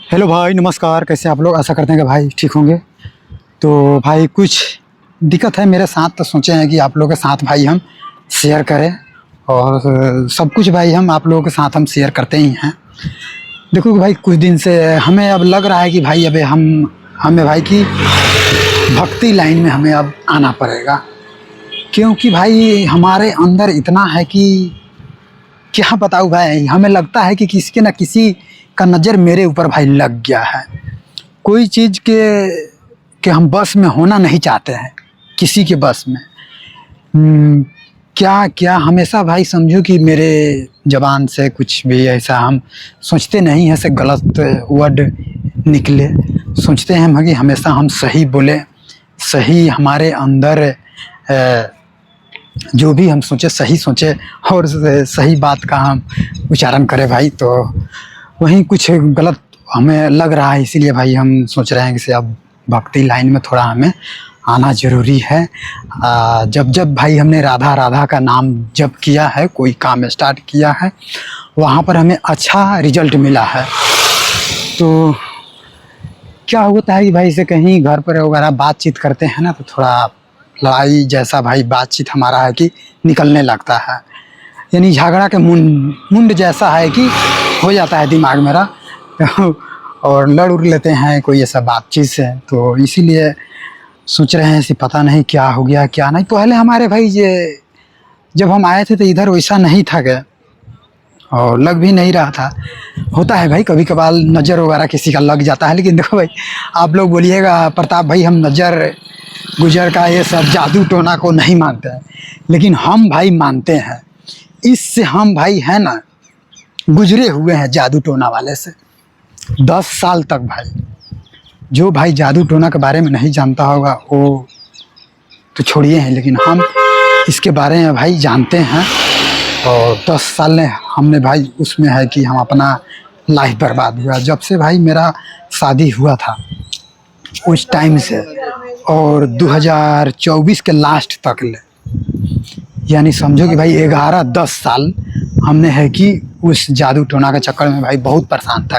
Hello भाई, नमस्कार। कैसे आप लोग? आशा करते हैं कि भाई ठीक होंगे। तो भाई कुछ दिक्कत है मेरे साथ, तो सोचे हैं कि आप लोगों के साथ भाई हम शेयर करें। और सब कुछ भाई हम आप लोगों के साथ हम शेयर करते ही हैं। देखो कि भाई कुछ दिन से हमें अब लग रहा है कि भाई अब हमें भाई की भक्ति लाइन में हमें अब आना पड़ेगा, क्योंकि भाई हमारे अंदर इतना है कि क्या बताऊँ भाई। हमें लगता है कि किसी के ना किसी का नज़र मेरे ऊपर भाई लग गया है। कोई चीज़ के हम बस में होना नहीं चाहते हैं, किसी के बस में। क्या क्या हमेशा भाई समझो कि मेरे ज़बान से कुछ भी ऐसा हम सोचते नहीं हैं, ऐसे गलत वर्ड निकले। सोचते हैं हम कि हमेशा हम सही बोले, सही हमारे अंदर जो भी हम सोचे सही सोचे और सही बात का हम उच्चारण करें भाई। तो वहीं कुछ गलत हमें लग रहा है, इसीलिए भाई हम सोच रहे हैं कि अब भक्ति लाइन में थोड़ा हमें आना ज़रूरी है। जब जब भाई हमने राधा राधा का नाम जप किया है, कोई काम स्टार्ट किया है, वहाँ पर हमें अच्छा रिजल्ट मिला है। तो क्या होता है कि भाई से कहीं घर पर वगैरह बातचीत करते हैं ना, तो थोड़ा लड़ाई जैसा भाई बातचीत हमारा है कि निकलने लगता है। यानी झगड़ा के मुंड जैसा है कि हो जाता है दिमाग मेरा और लड़ उड़ लेते हैं कोई ऐसा बातचीत से। तो इसीलिए सोच रहे हैं कि पता नहीं क्या हो गया क्या नहीं। पहले हमारे भाई ये जब हम आए थे तो इधर वैसा नहीं था क्या, और लग भी नहीं रहा था। होता है भाई कभी कभार नज़र वगैरह किसी का लग जाता है। लेकिन देखो भाई, आप लोग बोलिएगा प्रताप भाई हम नज़र गुजर का ये सब जादू टोना को नहीं मानते हैं, लेकिन हम भाई मानते हैं। इससे हम भाई है ना गुजरे हुए हैं जादू टोना वाले से 10 साल तक भाई। जो भाई जादू टोना के बारे में नहीं जानता होगा वो तो छोड़िए हैं, लेकिन हम इसके बारे में भाई जानते हैं। और 10 साल ने हमने भाई उसमें है कि हम अपना लाइफ बर्बाद हुआ। जब से भाई मेरा शादी हुआ था उस टाइम से और 2024 के लास्ट तक ले, यानी समझो कि भाई 11-10 साल हमने है कि उस जादू टोना के चक्कर में भाई बहुत परेशान था।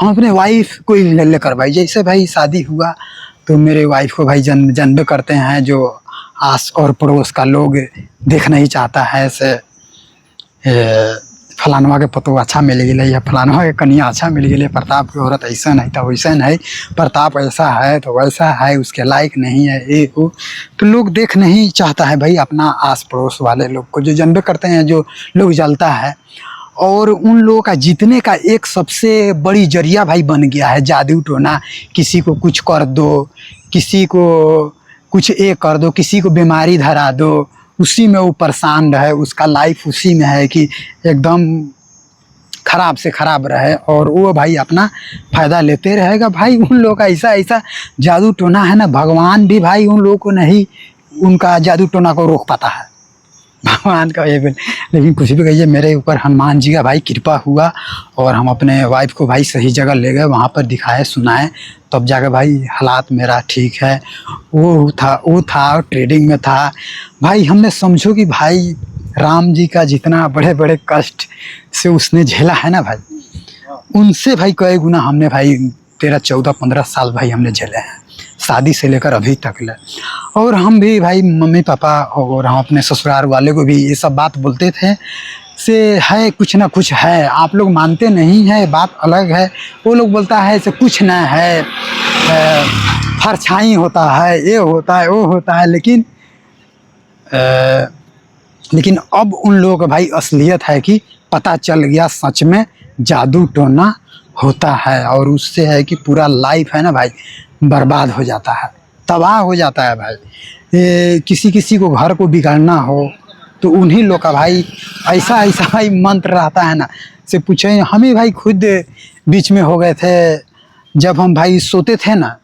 हम अपने वाइफ को ही लेकर भाई, जैसे भाई शादी हुआ तो मेरे वाइफ को भाई जानबे करते हैं, जो आस और पड़ोस का लोग देख नहीं चाहता है से फलानवा के पतो अच्छा मिल गया या फलानवा के कन्या अच्छा मिल गया, प्रताप की औरत ऐसा नहीं था वैसा नहीं, प्रताप ऐसा है तो वैसा है, उसके लायक नहीं है ये वो। तो लोग देख नहीं चाहता है भाई अपना आस पड़ोस वाले लोग को, जो जानबे करते हैं जो लोग जलता है। और उन लोगों का जीतने का एक सबसे बड़ी जरिया भाई बन गया है जादू टोना। किसी को कुछ कर दो, किसी को कुछ एक कर दो, किसी को बीमारी धरा दो, उसी में वो परेशान रहे, उसका लाइफ उसी में है कि एकदम ख़राब से ख़राब रहे और वो भाई अपना फ़ायदा लेते रहेगा। भाई उन लोगों का ऐसा ऐसा जादू टोना है ना, भगवान भी भाई उन लोगों को नहीं उनका जादू टोना को रोक पाता है, भगवान का ये। लेकिन कुछ भी कहिए, मेरे ऊपर हनुमान जी का भाई कृपा हुआ और हम अपने वाइफ को भाई सही जगह ले गए, वहाँ पर दिखाए सुनाए, तब जाकर भाई हालात मेरा ठीक है। वो था ट्रेडिंग में था भाई। हमने समझो कि भाई राम जी का जितना बड़े बड़े कष्ट से उसने झेला है ना भाई, उनसे भाई कई गुना हमने भाई 13-14-15 साल भाई हमने झेले हैं, शादी से लेकर अभी तक ले। और हम भी भाई मम्मी पापा और हम अपने ससुराल वाले को भी ये सब बात बोलते थे से है कुछ ना कुछ है। आप लोग मानते नहीं है, बात अलग है। वो लोग बोलता है से कुछ ना है, परछाई होता है, ये होता है वो होता है। लेकिन अब उन लोगों का भाई असलियत है कि पता चल गया सच में जादू टोना होता है, और उससे है कि पूरा लाइफ है ना भाई बर्बाद हो जाता है, तबाह हो जाता है भाई। किसी किसी को घर को बिगाड़ना हो तो उन्हीं लोग का भाई ऐसा ऐसा भाई मंत्र रहता है ना, से पूछे। हम ही भाई खुद बीच में हो गए थे, जब हम भाई सोते थे ना,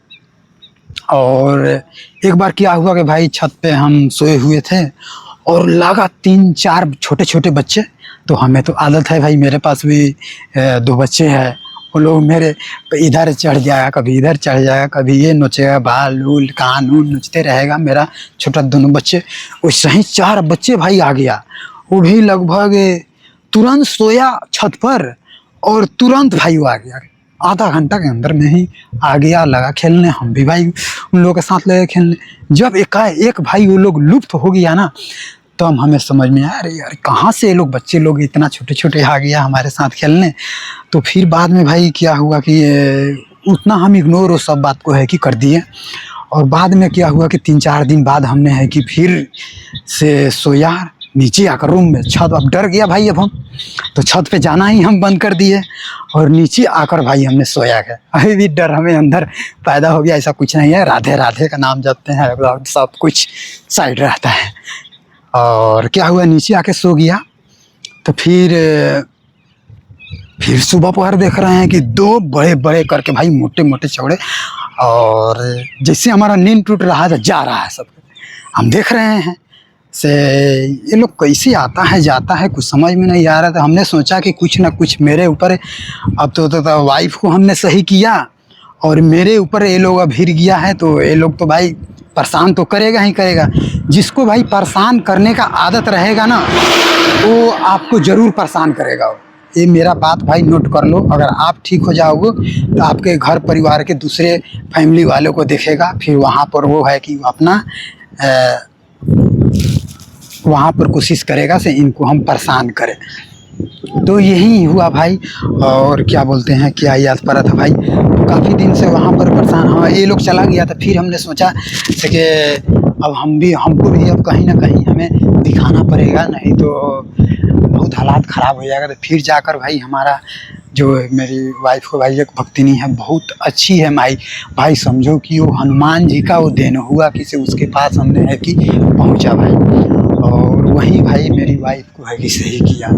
और एक बार क्या हुआ कि भाई छत पे हम सोए हुए थे और लगा 3-4 छोटे छोटे बच्चे। तो हमें तो आदत है भाई, मेरे पास भी 2 बच्चे हैं, वो लोग मेरे इधर चढ़ जाएगा, कभी इधर चढ़ जाएगा, कभी ये नोचेगा, बाल उल कान उल नोचते रहेगा मेरा छोटा दोनों बच्चे। वैसे ही 4 बच्चे भाई आ गया, वो भी लगभग तुरंत सोया छत पर और तुरंत भाई वो आ गया आधा घंटा के अंदर में ही आ गया, लगा खेलने। हम भी भाई उन लोगों के साथ लगे खेलने। जब एकाएक भाई वो लोग लुप्त हो गया ना, तो हमें समझ में आया, अरे यार कहाँ से ये लोग बच्चे लोग इतना छोटे छोटे आ गया हमारे साथ खेलने। तो फिर बाद में भाई क्या हुआ कि उतना हम इग्नोर वो सब बात को है कि कर दिए। और बाद में क्या हुआ कि 3-4 दिन बाद हमने है कि फिर से सोया नीचे आकर रूम में। छत अब डर गया भाई, अब हम तो छत पे जाना ही हम बंद कर दिए और नीचे आकर भाई हमने सोया गया। अभी भी डर हमें अंदर पैदा हो गया। ऐसा कुछ नहीं है, राधे राधे का नाम जपते हैं, सब कुछ साइड रहता है। और क्या हुआ, नीचे आके सो गया। तो फिर सुबह पहर देख रहे हैं कि 2 बड़े बड़े करके भाई मोटे मोटे चौड़े, और जैसे हमारा नींद टूट रहा है जा रहा है सब। हम देख रहे हैं से ये लोग कैसे आता है जाता है, कुछ समझ में नहीं आ रहा। तो हमने सोचा कि कुछ ना कुछ मेरे ऊपर अब तो वाइफ को हमने सही किया और मेरे ऊपर ये लोग अब हिर गया है। तो ये लोग तो भाई परेशान तो करेगा ही करेगा। जिसको भाई परेशान करने का आदत रहेगा ना, वो आपको ज़रूर परेशान करेगा। ये मेरा बात भाई नोट कर लो। अगर आप ठीक हो जाओगे तो आपके घर परिवार के दूसरे फैमिली वालों को देखेगा, फिर वहाँ पर वो है कि अपना वहाँ पर कोशिश करेगा से इनको हम परेशान करें। तो यही हुआ भाई। और क्या बोलते हैं, क्या याद पड़ा था भाई, तो काफ़ी दिन से वहाँ पर परेशान। हाँ, ये लोग चला गया था। फिर हमने सोचा कि अब हमको भी अब कहीं ना कहीं हमें दिखाना पड़ेगा, नहीं तो बहुत हालात ख़राब हो जाएगा। तो फिर जाकर भाई हमारा जो मेरी वाइफ को भाई एक भक्तिनी है, बहुत अच्छी है माई भाई, समझो कि वो हनुमान जी का वो देन हुआ कि से उसके पास हमने है कि पहुंचा भाई। और वहीं भाई मेरी वाइफ को है कि सही किया।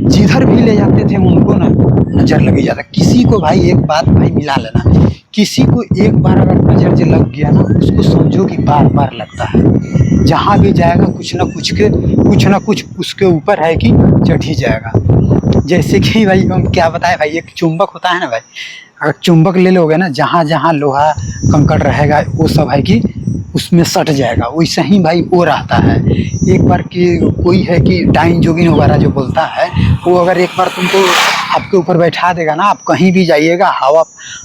जिधर भी ले जाते थे उनको ना नज़र लगी जाता। किसी को भाई एक बात भाई मिला लेना, किसी को एक बार अगर नज़र जो लग गया ना, उसको समझो कि बार बार लगता है। जहाँ भी जाएगा कुछ ना कुछ उसके ऊपर है कि चढ़ ही जाएगा। जैसे कि भाई हम क्या बताएं भाई, एक चुंबक होता है ना भाई, अगर चुंबक ले लोगे ना, जहाँ जहाँ लोहा कंकड़ रहेगा वो सब है कि उसमें सट जाएगा। वैसे ही भाई वो रहता है। एक बार कि कोई है कि डाइन जोगिन वगैरह जो बोलता है, वो अगर एक बार तुमको आपके ऊपर बैठा देगा ना, आप कहीं भी जाइएगा,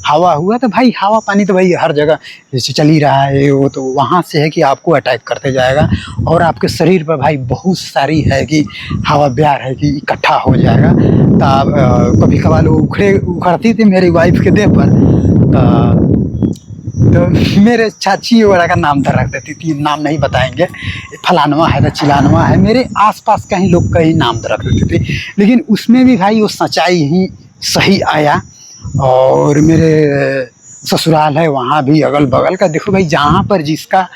हवा हुआ तो भाई हवा पानी तो भाई हर जगह जैसे चल ही रहा है, वो तो वहाँ से है कि आपको अटैक करते जाएगा और आपके शरीर पर भाई बहुत सारी है कि हवा ब्यार है कि इकट्ठा हो जाएगा। तो आप कभी कभार उखड़ती थी मेरी वाइफ के देह पर। तो मेरे चाची वगैरह का नाम धर रख देती थी, नाम नहीं बताएंगे, फलानवा है तो चिलानवा है, मेरे आसपास कहीं लोग कहीं नाम धर रख देती थी। लेकिन उसमें भी भाई वो सच्चाई ही सही आया। और मेरे ससुराल है वहाँ भी अगल बगल का देखो भाई, जहाँ पर जिसका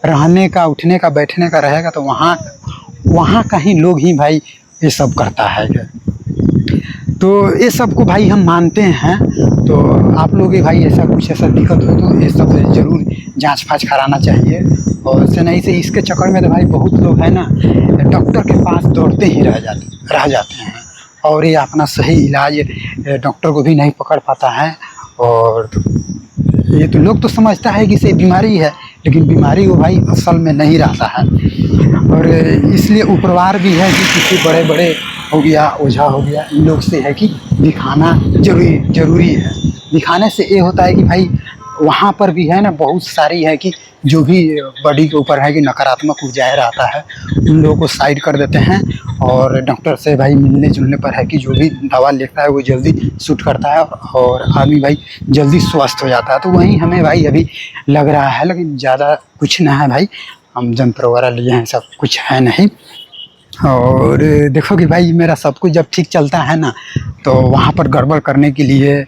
रहने का उठने का बैठने का रहेगा तो वहाँ कहीं लोग ही भाई ये सब करता है। तो ये सब को भाई हम मानते हैं। तो आप लोग ही भाई ऐसा दिक्कत हो तो ये सब ज़रूर जांच फाँच कराना चाहिए। और ऐसे नहीं से इसके चक्कर में तो भाई बहुत लोग हैं ना डॉक्टर के पास दौड़ते ही रह जाते हैं और ये अपना सही इलाज डॉक्टर को भी नहीं पकड़ पाता है। और ये तो लोग तो समझता है कि इसे बीमारी है, लेकिन बीमारी वो भाई असल में नहीं रहता है। और इसलिए उपरवार भी है कि किसी बड़े बड़े हो गया, ओझा हो गया, इन लोग से है कि दिखाना ज़रूरी है। दिखाने से ये होता है कि भाई वहाँ पर भी है ना बहुत सारी है कि जो भी बॉडी के ऊपर है कि नकारात्मक ऊर्जाएँ रहता है, उन लोगों को साइड कर देते हैं। और डॉक्टर से भाई मिलने जुलने पर है कि जो भी दवा लेता है वो जल्दी सूट करता है और आदमी भाई जल्दी स्वस्थ हो जाता है। तो वहीं हमें भाई अभी लग रहा है, लेकिन ज़्यादा कुछ ना है भाई, हम जंत्र वगैरह लिए हैं, सब कुछ है नहीं। और देखो कि भाई मेरा सब कुछ जब ठीक चलता है ना, तो वहाँ पर गड़बड़ करने के लिए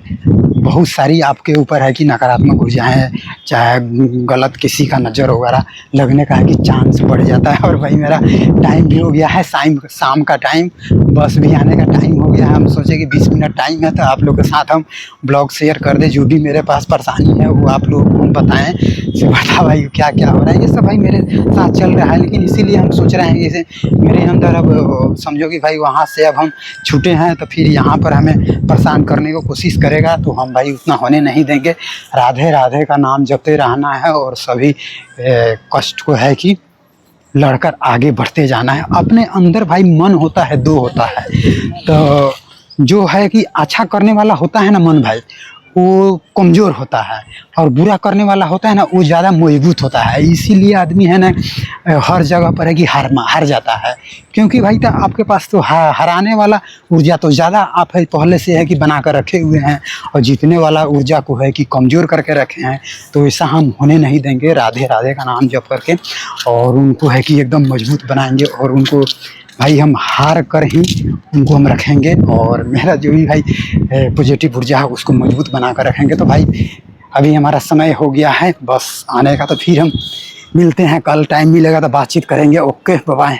बहुत सारी आपके ऊपर है कि नकारात्मक ऊर्जाएँ, चाहे गलत किसी का नज़र वगैरह लगने का है कि चांस बढ़ जाता है। और भाई मेरा टाइम भी हो गया है, शाम का टाइम, बस भी आने का टाइम हो गया है। हम सोचे कि 20 मिनट टाइम है तो आप लोग के साथ हम ब्लॉग शेयर कर दें, जो भी मेरे पास परेशानी है वो आप लोग को बताएँ से बता भाई क्या क्या हो रहा है। ये सब भाई मेरे साथ चल रहा है, लेकिन इसीलिए हम सोच रहे हैं जैसे मेरे अंदर अब समझो कि भाई वहाँ से अब हम छूटे हैं तो फिर यहाँ पर हमें परेशान करने की कोशिश करेगा तो हम भाई उतना होने नहीं देंगे। राधे राधे का नाम जपते रहना है और सभी कष्ट को है कि लड़कर आगे बढ़ते जाना है। अपने अंदर भाई मन होता है, दो होता है। तो जो है कि अच्छा करने वाला होता है ना मन भाई, वो कमज़ोर होता है, और बुरा करने वाला होता है ना वो ज़्यादा मजबूत होता है। इसीलिए आदमी है ना हर जगह पर है कि हार जाता है, क्योंकि भाई तो आपके पास तो हराने वाला ऊर्जा तो ज़्यादा आप है पहले से है कि बना कर रखे हुए हैं, और जीतने वाला ऊर्जा को है कि कमज़ोर करके रखे हैं। तो ऐसा हम होने नहीं देंगे। राधे राधे का नाम जप करके और उनको है कि एकदम मजबूत बनाएंगे, और उनको भाई हम हार कर ही उनको हम रखेंगे, और मेरा जो भी भाई पॉजिटिव ऊर्जा है उसको मजबूत बना कर रखेंगे। तो भाई अभी हमारा समय हो गया है बस आने का, तो फिर हम मिलते हैं कल, टाइम मिलेगा तो बातचीत करेंगे। Okay bye.